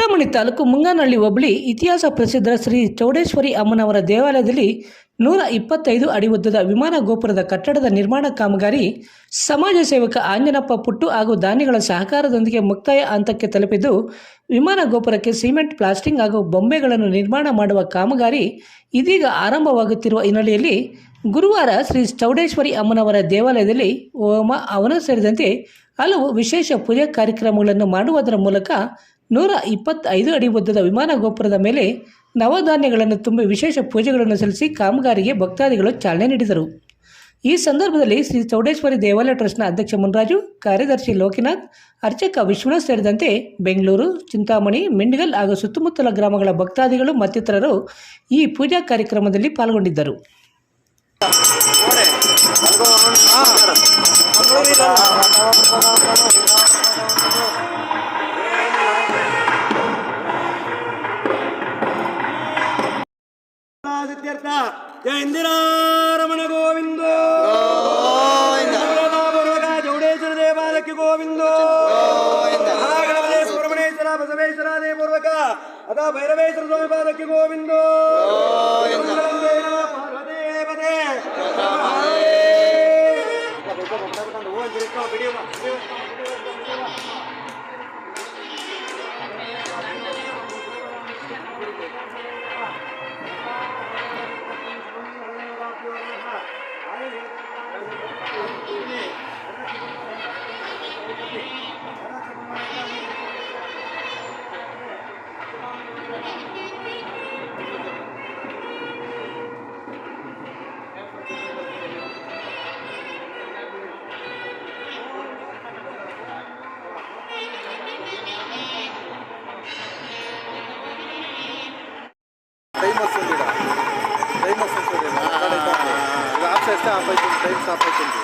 ಚಿಂತಾಮಣಿ ತಾಲೂಕು ಮುಂಗಾನಹಳ್ಳಿ ಹೋಬಳಿ ಇತಿಹಾಸ ಪ್ರಸಿದ್ಧ ಶ್ರೀ ಚೌಡೇಶ್ವರಿ ಅಮ್ಮನವರ ದೇವಾಲಯದಲ್ಲಿ 125 ಅಡಿ ಉದ್ದದ ವಿಮಾನ ಗೋಪುರದ ಕಟ್ಟಡದ ನಿರ್ಮಾಣ ಕಾಮಗಾರಿ ಸಮಾಜ ಸೇವಕ ಆಂಜನಪ್ಪ ಪುಟ್ಟು ಹಾಗೂ ದಾನಿಗಳ ಸಹಕಾರದೊಂದಿಗೆ ಮುಕ್ತಾಯ ಹಂತಕ್ಕೆ ತಲುಪಿದ್ದು, ವಿಮಾನ ಗೋಪುರಕ್ಕೆ ಸಿಮೆಂಟ್ ಪ್ಲಾಸ್ಟಿಂಗ್ ಹಾಗೂ ಬೊಂಬೆಗಳನ್ನು ನಿರ್ಮಾಣ ಮಾಡುವ ಕಾಮಗಾರಿ ಇದೀಗ ಆರಂಭವಾಗುತ್ತಿರುವ ಹಿನ್ನೆಲೆಯಲ್ಲಿ ಗುರುವಾರ ಶ್ರೀ ಚೌಡೇಶ್ವರಿ ಅಮ್ಮನವರ ದೇವಾಲಯದಲ್ಲಿ ಹೋಮ ಹವನ ಸೇರಿದಂತೆ ಹಲವು ವಿಶೇಷ ಪೂಜಾ ಕಾರ್ಯಕ್ರಮಗಳನ್ನು ಮಾಡುವುದರ ಮೂಲಕ 125 ಅಡಿ ಉದ್ದದ ವಿಮಾನ ಗೋಪುರದ ಮೇಲೆ ನವಧಾನ್ಯಗಳನ್ನು ತುಂಬಿ ವಿಶೇಷ ಪೂಜೆಗಳನ್ನು ಸಲ್ಲಿಸಿ ಕಾಮಗಾರಿಗೆ ಭಕ್ತಾದಿಗಳು ಚಾಲನೆ ನೀಡಿದರು. ಈ ಸಂದರ್ಭದಲ್ಲಿ ಶ್ರೀ ಚೌಡೇಶ್ವರಿ ದೇವಾಲಯ ಟ್ರಸ್ಟ್ನ ಅಧ್ಯಕ್ಷ ಮುನ್ರಾಜು, ಕಾರ್ಯದರ್ಶಿ ಲೋಕಿನಾಥ್, ಅರ್ಚಕ ವಿಶ್ವನಾಥ್ ಸೇರಿದಂತೆ ಬೆಂಗಳೂರು, ಚಿಂತಾಮಣಿ, ಮಿಂಡಗಲ್ ಹಾಗೂ ಸುತ್ತಮುತ್ತಲ ಗ್ರಾಮಗಳ ಭಕ್ತಾದಿಗಳು ಮತ್ತಿತರರು ಈ ಪೂಜಾ ಕಾರ್ಯಕ್ರಮದಲ್ಲಿ ಪಾಲ್ಗೊಂಡಿದ್ದರು. ಜಯ ಇಂದಿರಾ ರಮಣ ಗೋವಿಂದ, ಚೌಡೇಶ್ವರ ದೇವಾಲಯಕ್ಕೆ ಗೋವಿಂದ, ಮಹಾಗಣಪತಿ ಸುಬ್ರಹ್ಮಣ್ಯೇಶ್ವರ ಬಸವೇಶ್ವರ ದೇವಪೂರ್ವಕ ಅಥ ಭೈರವೇಶ್ವರ ಸ್ವಾಮಿ ಪಾದಕ್ಕೆ ಗೋವಿಂದ. టైం స్టాప్ అవుతుంది.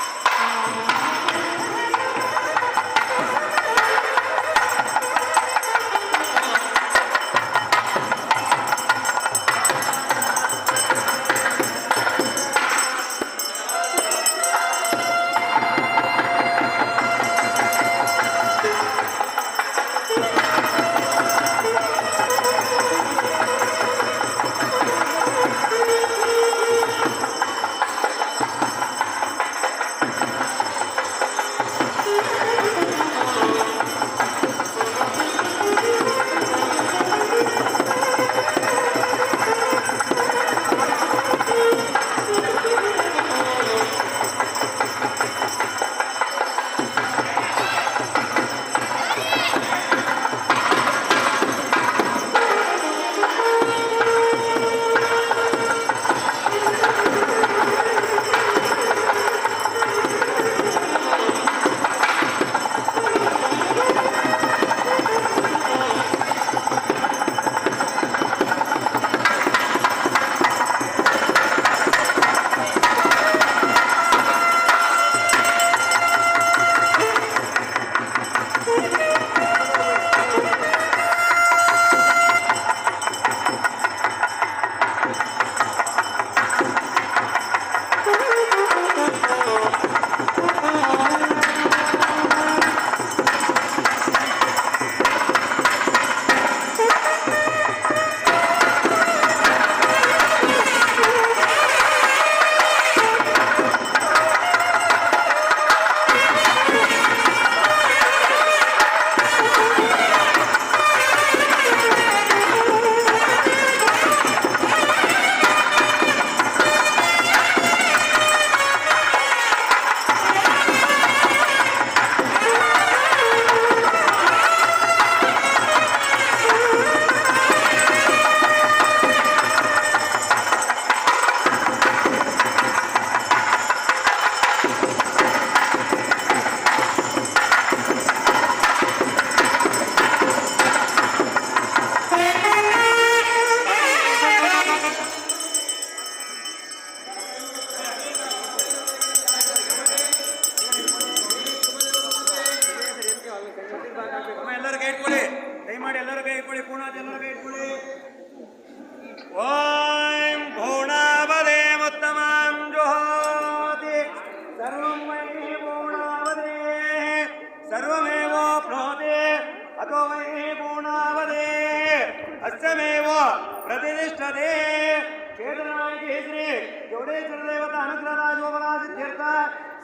अनुग्रहराजोपनासिद्ध्यर्थ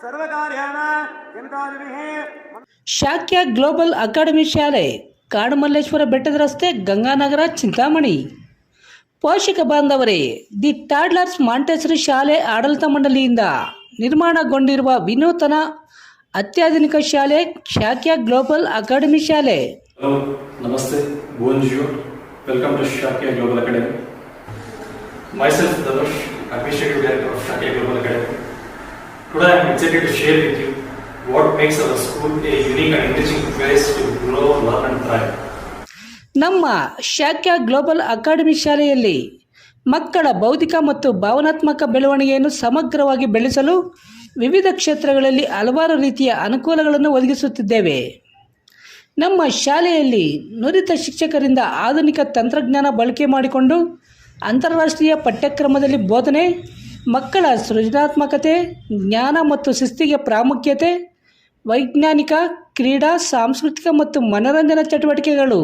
सर्वकार्याण यन्तादिभिः ಶಾಕ್ಯ ಗ್ಲೋಬಲ್ ಅಕಾಡೆಮಿ ಶಾಲೆ ಕಾಡುಮಲ್ಲೇಶ್ವರ ಬೆಟ್ಟದ ರಸ್ತೆ ಗಂಗಾನಗರ ಚಿಂತಾಮಣಿ. ಪೋಷಕ ಬಾಂಧವರೇ, ದಿ ಟಾಡ್ಲರ್ಸ್ ಮಾಂಟೆಸರಿ ಶಾಲೆ ಆಡಳಿತ ಮಂಡಳಿಯಿಂದ ನಿರ್ಮಾಣಗೊಂಡಿರುವ ವಿನೂತನ ಅತ್ಯಾಧುನಿಕ ಶಾಲೆ ಶಾಕ್ಯ ಗ್ಲೋಬಲ್ ಅಕಾಡೆಮಿ ಶಾಲೆ. Hello, Namaste, bonjour, welcome to Shakya Global Academy. Myself, Dhanush, Administrative Director of Shakya Global Academy. Today I am excited to share with you what makes our school a unique and enriching place to grow, learn and thrive. ನಮ್ಮ Shakya global academy ಶಾಲೆಯಲ್ಲಿ ಮಕ್ಕಳ ಬೌದ್ಧಿಕ ಮತ್ತು ಭಾವನಾತ್ಮಕ ಬೆಳವಣಿಗೆಯನ್ನು ಸಮಗ್ರವಾಗಿ ಬೆಳೆಸಲು ವಿವಿಧ ಕ್ಷೇತ್ರಗಳಲ್ಲಿ ಹಲವಾರು ರೀತಿಯ ಅನುಕೂಲಗಳನ್ನು ಒದಗಿಸುತ್ತಿದ್ದೇವೆ. ನಮ್ಮ ಶಾಲೆಯಲ್ಲಿ ನುರಿತ ಶಿಕ್ಷಕರಿಂದ ಆಧುನಿಕ ತಂತ್ರಜ್ಞಾನ ಬಳಕೆ ಮಾಡಿಕೊಂಡು ಅಂತಾರಾಷ್ಟ್ರೀಯ ಪಠ್ಯಕ್ರಮದಲ್ಲಿ ಬೋಧನೆ, ಮಕ್ಕಳ ಸೃಜನಾತ್ಮಕತೆ, ಜ್ಞಾನ ಮತ್ತು ಶಿಸ್ತಿಗೆ ಪ್ರಾಮುಖ್ಯತೆ, ವೈಜ್ಞಾನಿಕ, ಕ್ರೀಡಾ, ಸಾಂಸ್ಕೃತಿಕ ಮತ್ತು ಮನೋರಂಜನಾ ಚಟುವಟಿಕೆಗಳು.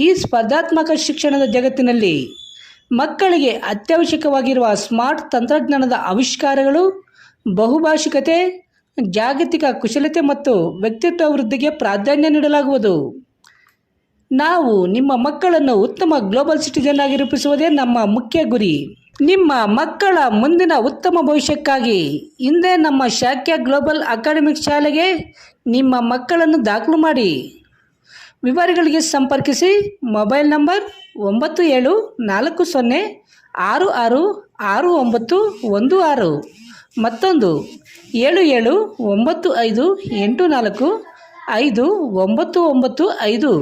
ಈ ಸ್ಪರ್ಧಾತ್ಮಕ ಶಿಕ್ಷಣದ ಜಗತ್ತಿನಲ್ಲಿ ಮಕ್ಕಳಿಗೆ ಅತ್ಯವಶ್ಯಕವಾಗಿರುವ ಸ್ಮಾರ್ಟ್ ತಂತ್ರಜ್ಞಾನದ ಆವಿಷ್ಕಾರಗಳು, ಬಹುಭಾಷಿಕತೆ, ಜಾಗತಿಕ ಕುಶಲತೆ ಮತ್ತು ವ್ಯಕ್ತಿತ್ವ ವೃದ್ಧಿಗೆ ಪ್ರಾಧಾನ್ಯ ನೀಡಲಾಗುವುದು. ನಾವು ನಿಮ್ಮ ಮಕ್ಕಳನ್ನು ಉತ್ತಮ ಗ್ಲೋಬಲ್ ಸಿಟಿಜನ್ ಆಗಿ ರೂಪಿಸುವುದೇ ನಮ್ಮ ಮುಖ್ಯ ಗುರಿ. ನಿಮ್ಮ ಮಕ್ಕಳ ಮುಂದಿನ ಉತ್ತಮ ಭವಿಷ್ಯಕ್ಕಾಗಿ ಹಿಂದೆ ನಮ್ಮ ಶಾಕ್ಯ ಗ್ಲೋಬಲ್ ಅಕಾಡೆಮಿಕ್ ಶಾಲೆಗೆ ನಿಮ್ಮ ಮಕ್ಕಳನ್ನು ದಾಖಲು ಮಾಡಿ. ವಿವರಗಳಿಗೆ ಸಂಪರ್ಕಿಸಿ. ಮೊಬೈಲ್ ನಂಬರ್ 9740666916, ಮತ್ತೊಂದು 7795845995.